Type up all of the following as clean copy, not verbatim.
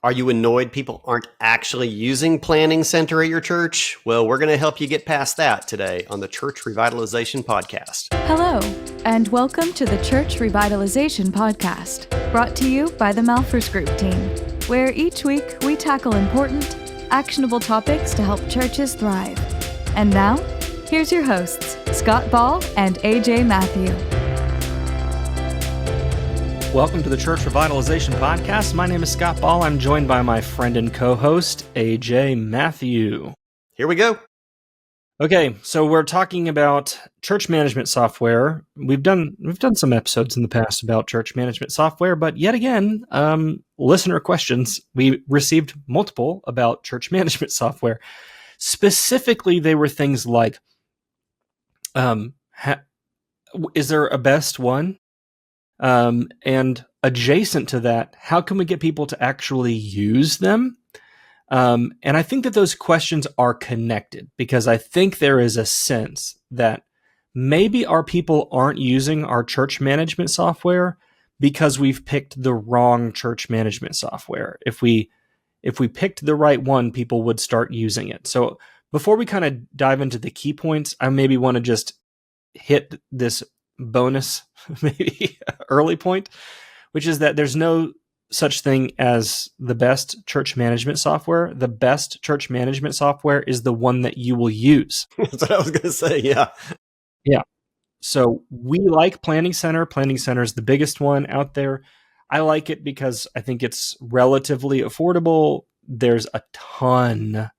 Are you annoyed people aren't actually using Planning Center at your church? Well, we're going to help you get past that today on the Church Revitalization Podcast. Hello, and welcome to the Church Revitalization Podcast, brought to you by the Malphurs Group team, where each week we tackle important, actionable topics to help churches thrive. And now, here's your hosts, Scott Ball and A.J. Mathieu. Welcome to the Church Revitalization Podcast. My name is Scott Ball. I'm joined by my friend and co-host, A.J. Mathieu. Here we go. Okay, so we're talking about church management software. We've done some episodes in the past about church management software, but yet again, listener questions. We received multiple about church management software. Specifically, they were things like, is there a best one? And adjacent to that, how can we get people to actually use them? And I think that those questions are connected because I think there is a sense that maybe our people aren't using our church management software because we've picked the wrong church management software. If we picked the right one, people would start using it. So before we kind of dive into the key points, I maybe want to just hit this bonus, maybe early point, which is that there's no such thing as the best church management software. The best church management software is the one that you will use. That's what I was going to say. Yeah. Yeah. So we like Planning Center. Planning Center is the biggest one out there. I like it because I think it's relatively affordable. There's a ton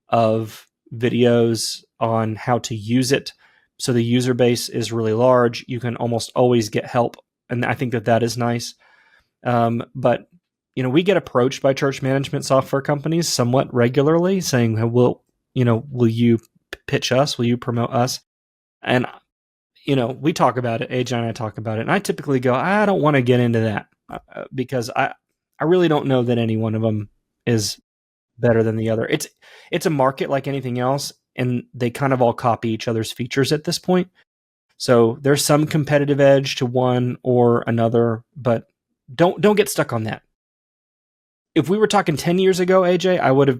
of videos on how to use it. So the user base is really large. You can almost always get help. And I think that is nice. But, we get approached by church management software companies somewhat regularly saying, will you pitch us? Will you promote us? And, we talk about it. AJ and I talk about it. And I typically go, I don't want to get into that because I really don't know that any one of them is better than the other. It's a market like anything else. And they kind of all copy each other's features at this point. So there's some competitive edge to one or another, but don't get stuck on that. If we were talking 10 years ago, AJ, I would have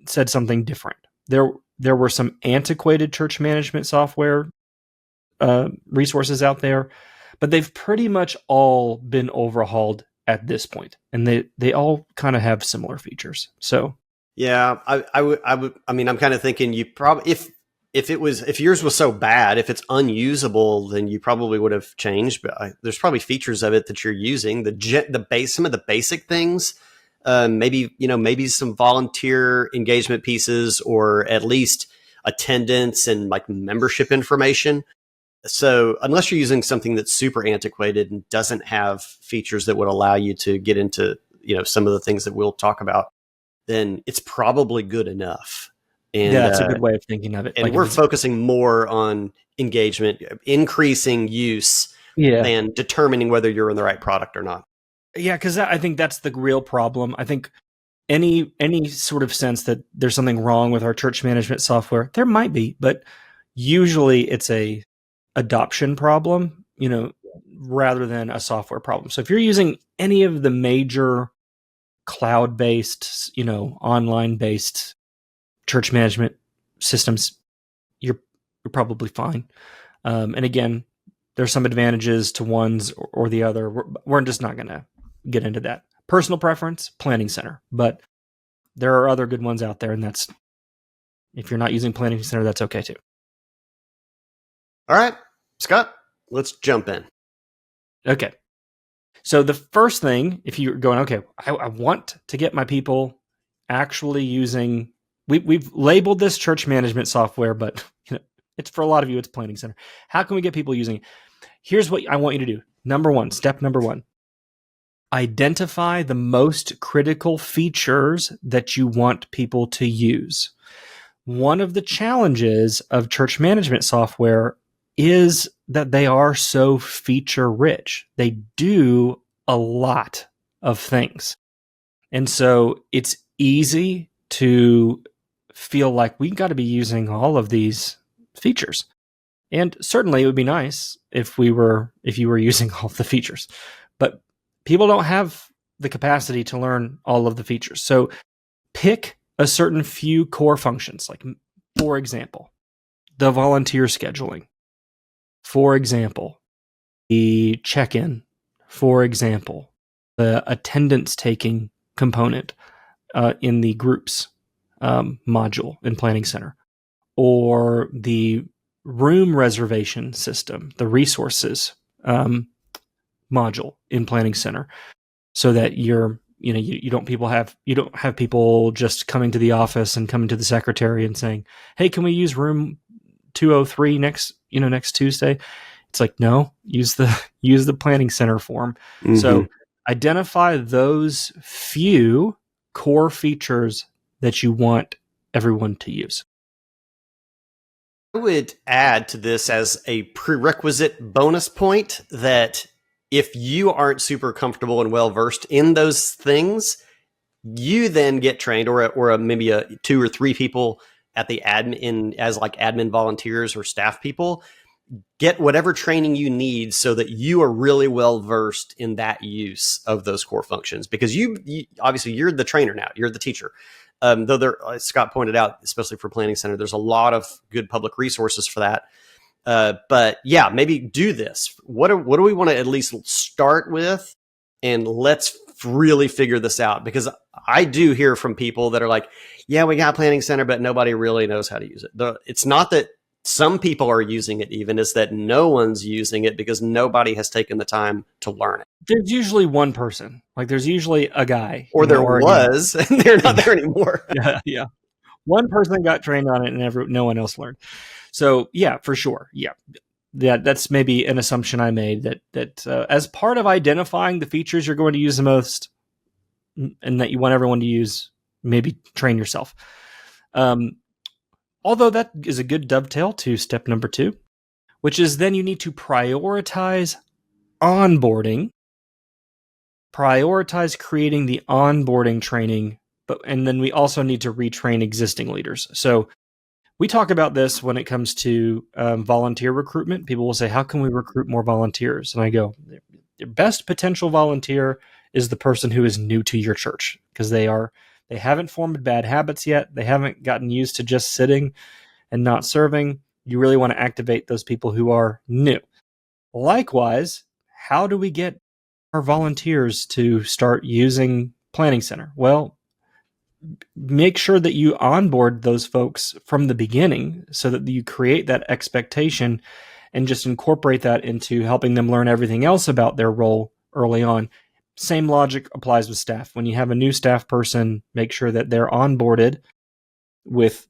said something different. There were some antiquated church management software resources out there, but they've pretty much all been overhauled at this point, and they all kind of have similar features. So. Yeah, I would. I mean, I'm kind of thinking you probably if yours was so bad, if it's unusable, then you probably would have changed. But there's probably features of it that you're using some of the basic things. Maybe some volunteer engagement pieces, or at least attendance and like membership information. So unless you're using something that's super antiquated and doesn't have features that would allow you to get into some of the things that we'll talk about, then it's probably good enough. And yeah, that's a good way of thinking of it. And we're focusing more on engagement, increasing use, than determining whether you're in the right product or not. Yeah, because I think that's the real problem. I think any sort of sense that there's something wrong with our church management software, there might be, but usually it's a adoption problem, rather than a software problem. So if you're using any of the major cloud-based, online-based church management systems, you're probably fine. And again, there's some advantages to ones or the other. We're just not going to get into that. Personal preference, Planning Center. But there are other good ones out there, and that's, if you're not using Planning Center, that's okay too. All right, Scott, let's jump in. Okay. So the first thing, if you're going, okay, I want to get my people actually using, we've labeled this church management software, but it's for a lot of you, it's Planning Center. How can we get people using it? Here's what I want you to do. Step number one, identify the most critical features that you want people to use. One of the challenges of church management software is that they are so feature rich. They do a lot of things. And so it's easy to feel like we got to be using all of these features. And certainly it would be nice if you were using all of the features. But people don't have the capacity to learn all of the features. So pick a certain few core functions, like, for example, the volunteer scheduling. For example, the check-in. For example, the attendance taking component in the groups module in Planning Center, or the room reservation system, the resources module in Planning Center, so that you don't have people just coming to the office and coming to the secretary and saying, "Hey, can we use room 203 next Tuesday?" It's like, no, use the Planning Center form. Mm-hmm. So identify those few core features that you want everyone to use. I would add to this as a prerequisite bonus point that if you aren't super comfortable and well-versed in those things, you then get trained, or maybe 2 or 3 people at the admin as like admin volunteers or staff people, get whatever training you need so that you are really well-versed in that use of those core functions. Because you obviously, you're the trainer now, you're the teacher. Though as Scott pointed out, especially for Planning Center, there's a lot of good public resources for that. But yeah, maybe do this. What do we want to at least start with? And let's really figure this out, because I do hear from people that are like, yeah, we got Planning Center, but nobody really knows how to use it. It's not that some people are using it, even is that no one's using it because nobody has taken the time to learn it. There's usually one person, like there's usually a guy, or there was, and they're not there anymore. Yeah. One person got trained on it and no one else learned. So yeah, for sure. Yeah. That's maybe an assumption I made that as part of identifying the features you're going to use the most and that you want everyone to use, maybe train yourself. Although that is a good dovetail to step number 2, which is then you need to prioritize onboarding, prioritize creating the onboarding training, and then we also need to retrain existing leaders. So we talk about this when it comes to volunteer recruitment. People will say, how can we recruit more volunteers? And I go, your best potential volunteer is the person who is new to your church, because they haven't formed bad habits yet. They haven't gotten used to just sitting and not serving. You really want to activate those people who are new. Likewise, how do we get our volunteers to start using Planning Center? Well, make sure that you onboard those folks from the beginning so that you create that expectation and just incorporate that into helping them learn everything else about their role early on. Same logic applies with staff. When you have a new staff person, make sure that they're onboarded with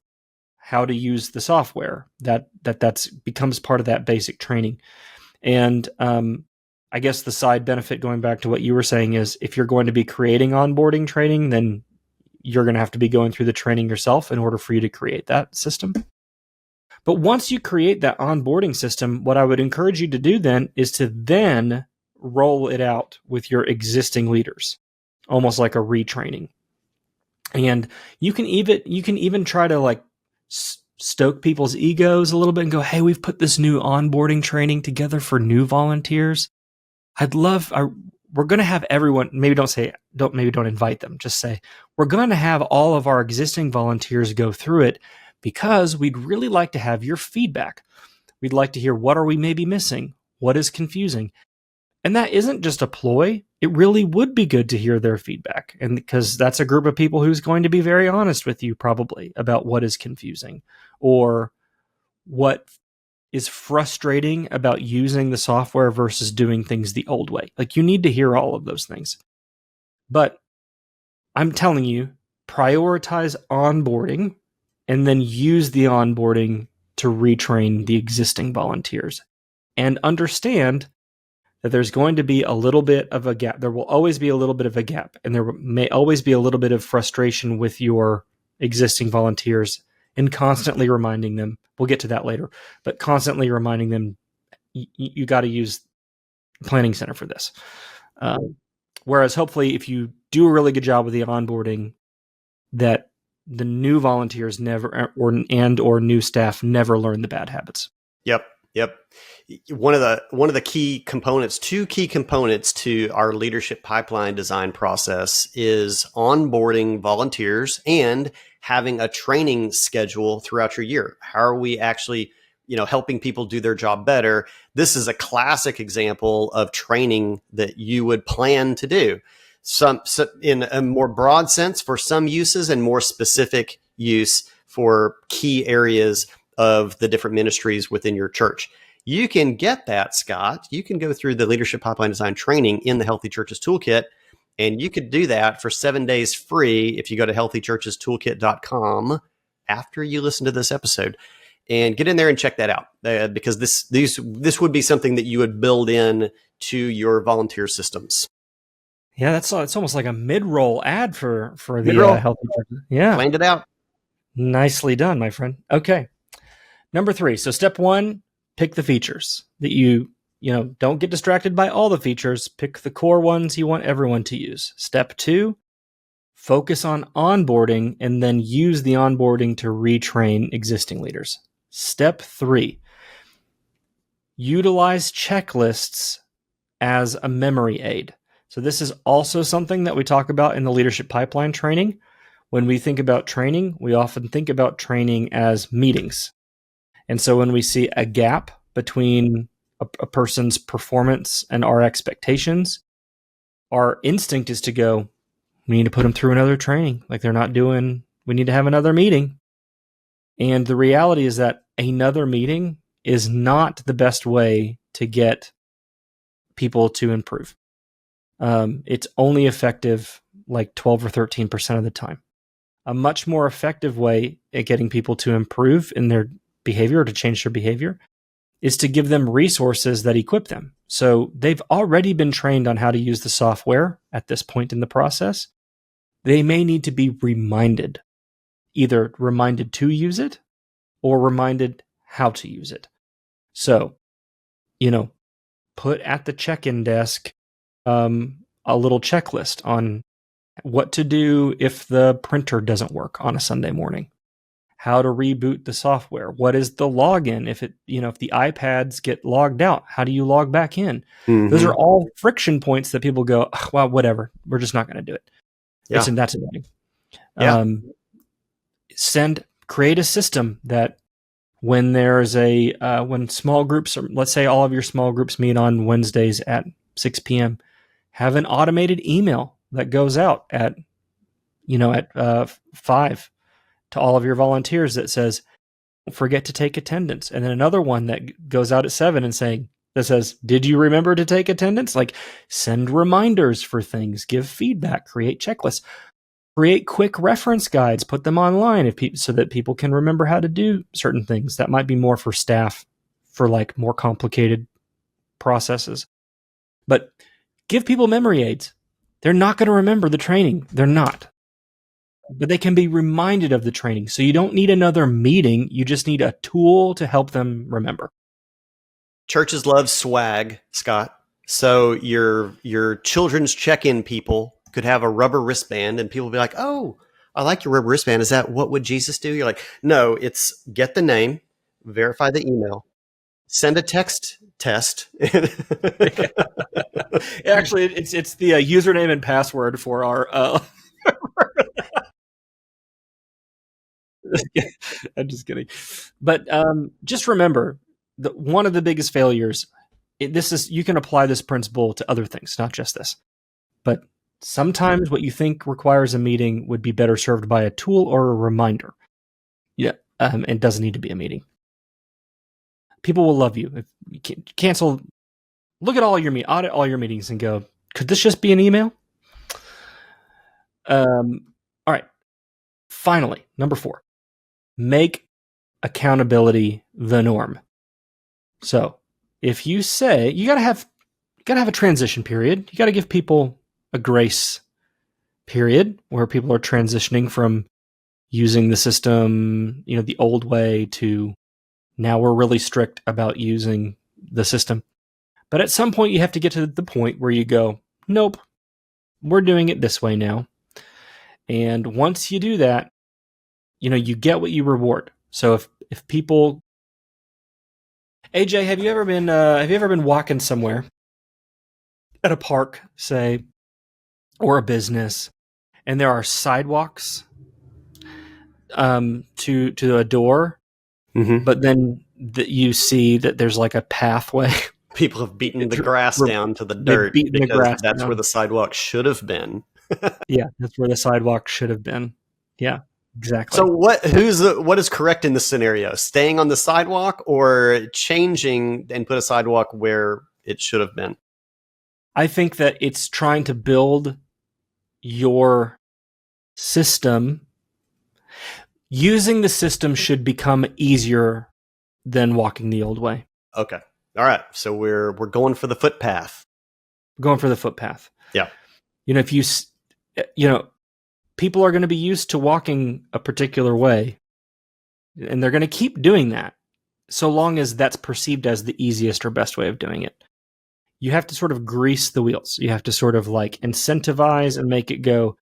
how to use the software. That's becomes part of that basic training. And I guess the side benefit, going back to what you were saying, is if you're going to be creating onboarding training, then you're going to have to be going through the training yourself in order for you to create that system. But once you create that onboarding system, what I would encourage you to do then is to then roll it out with your existing leaders, almost like a retraining. And you can even try to like stoke people's egos a little bit and go, hey, we've put this new onboarding training together for new volunteers. We're going to have everyone, don't invite them. Just say, we're going to have all of our existing volunteers go through it because we'd really like to have your feedback. We'd like to hear, what are we maybe missing? What is confusing? And that isn't just a ploy. It really would be good to hear their feedback. And because that's a group of people who's going to be very honest with you probably about what is confusing or what is frustrating about using the software versus doing things the old way. Like, you need to hear all of those things. But I'm telling you, prioritize onboarding and then use the onboarding to retrain the existing volunteers. And understand that there's going to be a little bit of a gap. There will always be a little bit of a gap, and there may always be a little bit of frustration with your existing volunteers, and constantly reminding them, we'll get to that later, but constantly reminding them, you got to use Planning Center for this. Whereas hopefully if you do a really good job with the onboarding, that the new volunteers never, or new staff never learn the bad habits. Yep. Yep. One of the key components, two key components to our leadership pipeline design process is onboarding volunteers and having a training schedule throughout your year. How are we actually, helping people do their job better? This is a classic example of training that you would plan to do. Some in a more broad sense for some uses and more specific use for key areas of the different ministries within your church. You can get that, Scott. You can go through the Leadership Pipeline Design training in the Healthy Churches Toolkit, and you could do that for 7 days free if you go to healthychurchestoolkit.com after you listen to this episode. And get in there and check that out because this would be something that you would build in to your volunteer systems. Yeah, it's almost like a mid-roll ad for the Mid-roll. Healthy Churches. Yeah, planned it out. Nicely done, my friend. Okay. Number 3. So step 1, pick the features that you don't get distracted by all the features. Pick the core ones you want everyone to use. Step 2, focus on onboarding and then use the onboarding to retrain existing leaders. Step 3, utilize checklists as a memory aid. So this is also something that we talk about in the leadership pipeline training. When we think about training, we often think about training as meetings. And so when we see a gap between a person's performance and our expectations, our instinct is to go, we need to put them through another training. Like they're not doing, we need to have another meeting. And the reality is that another meeting is not the best way to get people to improve. It's only effective like 12 or 13% of the time. A much more effective way at getting people to improve in their behavior or to change their behavior is to give them resources that equip them. So they've already been trained on how to use the software at this point in the process. They may need to be reminded, either reminded to use it or reminded how to use it. So, put at the check-in desk a little checklist on what to do if the printer doesn't work on a Sunday morning, how to reboot the software, what is the login if if the iPads get logged out, how do you log back in? Mm-hmm. Those are all friction points that people go, well, whatever, we're just not going to do it. Yeah. That's annoying. Yeah. Create a system that when there's when small groups, let's say all of your small groups meet on Wednesdays at 6 p.m., have an automated email that goes out at 5 to all of your volunteers that says, don't forget to take attendance. And then another one that goes out at 7 and that says, did you remember to take attendance? Like send reminders for things, give feedback, create checklists, create quick reference guides, put them online so that people can remember how to do certain things. That might be more for staff for like more complicated processes. But give people memory aids. They're not going to remember the training. They're not. But they can be reminded of the training. So you don't need another meeting. You just need a tool to help them remember. Churches love swag, Scott. So your children's check-in people could have a rubber wristband and people will be like, oh, I like your rubber wristband. Is that what would Jesus do? You're like, no, it's get the name, verify the email, send a text test. Actually, it's the username and password for our... I'm just kidding. But just remember, one of the biggest failures, you can apply this principle to other things, not just this. But sometimes what you think requires a meeting would be better served by a tool or a reminder. Yeah, it doesn't need to be a meeting. People will love you. If you cancel, look at audit all your meetings and go, could this just be an email? All right. Finally, number 4. Make accountability the norm. So if you say you gotta have a transition period, you gotta give people a grace period where people are transitioning from using the system, the old way to now we're really strict about using the system. But at some point you have to get to the point where you go, nope, we're doing it this way now. And once you do that, you get what you reward. So if people, AJ, have you ever been walking somewhere at a park, say, or a business, and there are sidewalks to a door, but then you see that there's like a pathway. People have beaten the grass down to the dirt because that's where the sidewalk should have been. Yeah, that's where the sidewalk should have been. Yeah, exactly. So what is correct in this scenario? Staying on the sidewalk or changing and put a sidewalk where it should have been? I think that it's trying to build your system. Using the system should become easier than walking the old way. Okay. All right. So we're going for the footpath. Going for the footpath. Yeah. If people are going to be used to walking a particular way, and they're going to keep doing that so long as that's perceived as the easiest or best way of doing it. You have to sort of grease the wheels. You have to sort of like incentivize and make it go,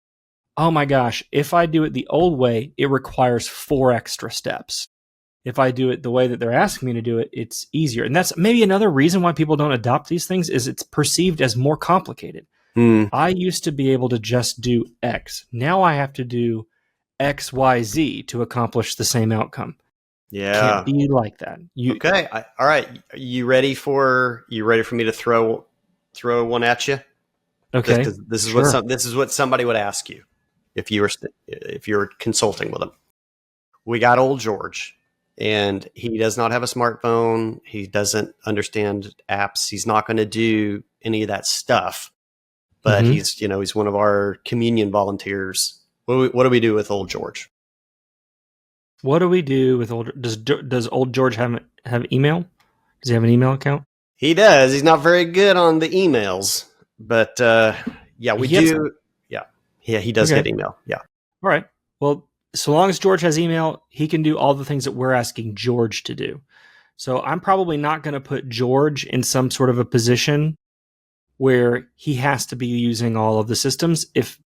oh my gosh, if I do it the old way, it requires 4 extra steps. If I do it the way that they're asking me to do it, it's easier. And that's maybe another reason why people don't adopt these things is it's perceived as more complicated. I used to be able to just do X. Now I have to do X, Y, Z to accomplish the same outcome. Yeah. Can't be like that. Okay. All right. You ready for me to throw one at you? Okay. This is what somebody would ask you if you were consulting with them. We got old George, and he does not have a smartphone. He doesn't understand apps. He's not going to do any of that stuff. But he's one of our communion volunteers. What do we do with old George? What do we do with old? Does old George have email? Does he have an email account? He does. He's not very good on the emails, but we do. Yeah, he does get email. Yeah. All right. Well, so long as George has email, he can do all the things that we're asking George to do. So I'm probably not going to put George in some sort of a position where he has to be using all of the systems. If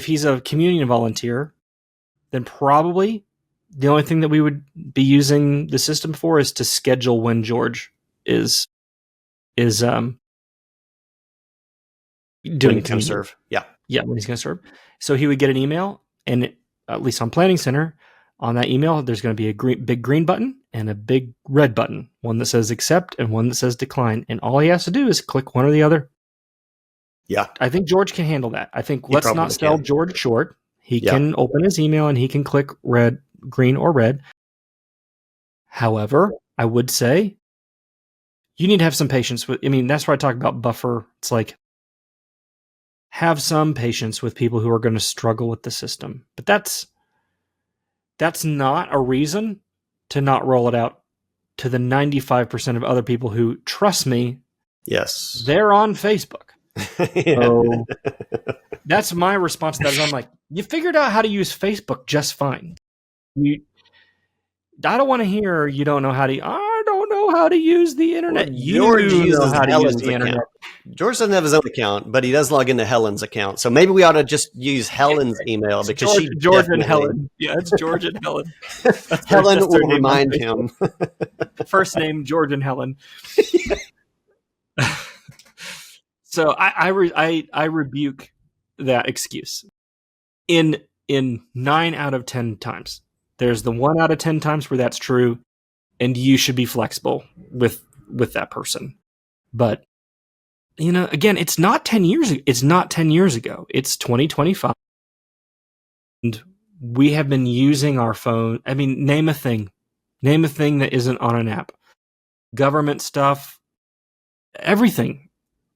he's a communion volunteer, then probably the only thing that we would be using the system for is to schedule when George is doing when he's going to serve. Yeah, when he's going to serve. So he would get an email, and at least on Planning Center, on that email, there's going to be a big green button and a big red button, one that says accept and one that says decline. And all he has to do is click one or the other. Yeah. I think George can handle that. I think let's not sell George short. He can open his email and he can click green or red. However, I would say you need to have some patience that's where I talk about buffer. It's like, have some patience with people who are going to struggle with the system. But that's not a reason to not roll it out to the 95% of other people who, trust me, yes, they're on Facebook. So that's my response to that. Is I'm like, you figured out how to use Facebook just fine. I don't want to hear you don't know how to. I don't know how to use the internet. Well, George uses how to use the internet. Account. George doesn't have his own account, but he does log into Helen's account. So maybe we ought to just use Helen's email because George and Helen. Yeah, it's George and Helen. Helen will remind him. First name George and Helen. So I rebuke that excuse. In 9 out of 10 times, there's the 1 out of 10 times where that's true, and you should be flexible with that person. But again, it's not 10 years. It's not 10 years ago. It's 2025, and we have been using our phone. I mean, name a thing that isn't on an app. Government stuff, everything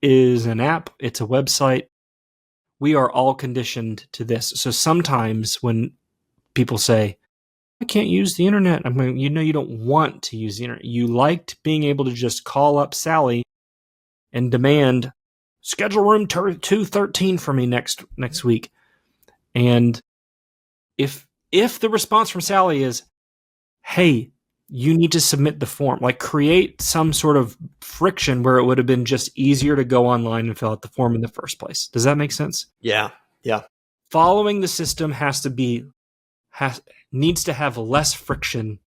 is an app. It's a website. We are all conditioned to this. So sometimes when people say, I can't use the internet, I'm going, you don't want to use the internet. You liked being able to just call up Sally and demand, schedule room 213 for me next week. And if the response from Sally is, hey, you need to submit the form, like create some sort of friction where it would have been just easier to go online and fill out the form in the first place. Does that make sense? Yeah. Yeah. Following the system needs to have less friction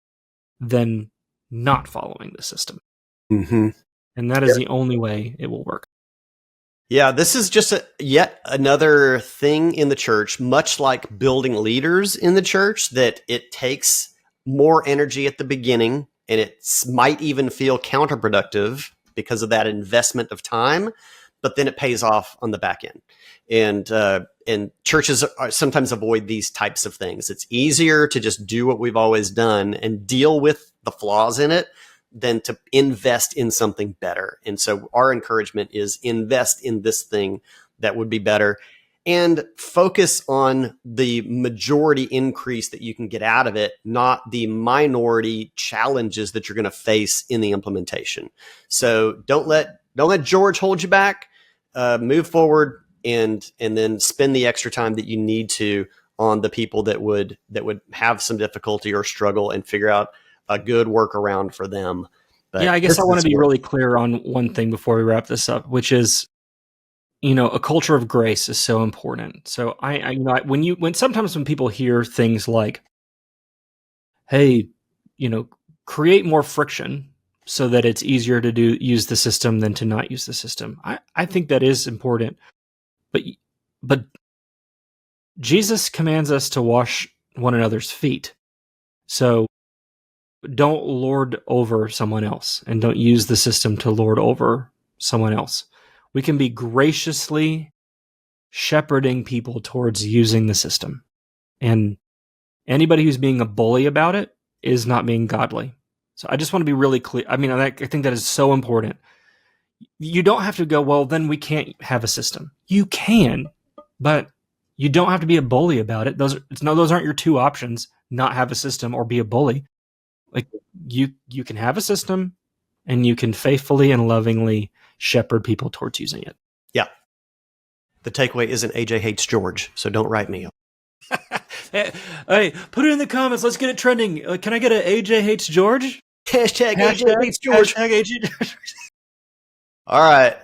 than not following the system. Mm-hmm. And that is the only way it will work. Yeah, this is just yet another thing in the church, much like building leaders in the church, that it takes more energy at the beginning, and it might even feel counterproductive because of that investment of time, but then it pays off on the back end. And churches sometimes avoid these types of things. It's easier to just do what we've always done and deal with the flaws in it than to invest in something better. And so our encouragement is invest in this thing that would be better and focus on the majority increase that you can get out of it, not the minority challenges that you're going to face in the implementation. So don't let George hold you back. Move forward and then spend the extra time that you need to on the people that would have some difficulty or struggle, and figure out a good workaround for them. But yeah, I guess I want to be really clear on one thing before we wrap this up, which is, a culture of grace is so important. So sometimes when people hear things like, hey, create more friction so that it's easier to use the system than to not use the system. I think that is important. But Jesus commands us to wash one another's feet. So don't lord over someone else, and don't use the system to lord over someone else. We can be graciously shepherding people towards using the system. And anybody who's being a bully about it is not being godly. So I just want to be really clear. I mean, I think that is so important. You don't have to go, well, then we can't have a system. You can, but you don't have to be a bully about it. Those aren't your two options: not have a system or be a bully. Like you can have a system, and you can faithfully and lovingly shepherd people towards using it. Yeah. The takeaway isn't AJ hates George, so don't write me. Hey, put it in the comments. Let's get it trending. Can I get an AJ hates George? Hashtag AJ hates George. Hashtag AJ. All right.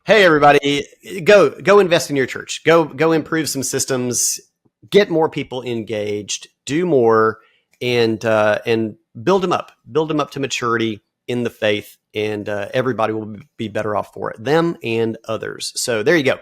Hey, everybody, go invest in your church. Go improve some systems, get more people engaged, do more, and build them up to maturity in the faith, and everybody will be better off for it, them and others. So there you go.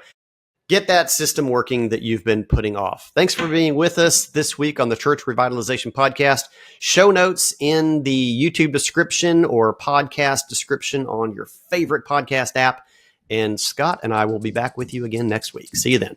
Get that system working that you've been putting off. Thanks for being with us this week on the Church Revitalization Podcast. Show notes in the YouTube description or podcast description on your favorite podcast app. And Scott and I will be back with you again next week. See you then.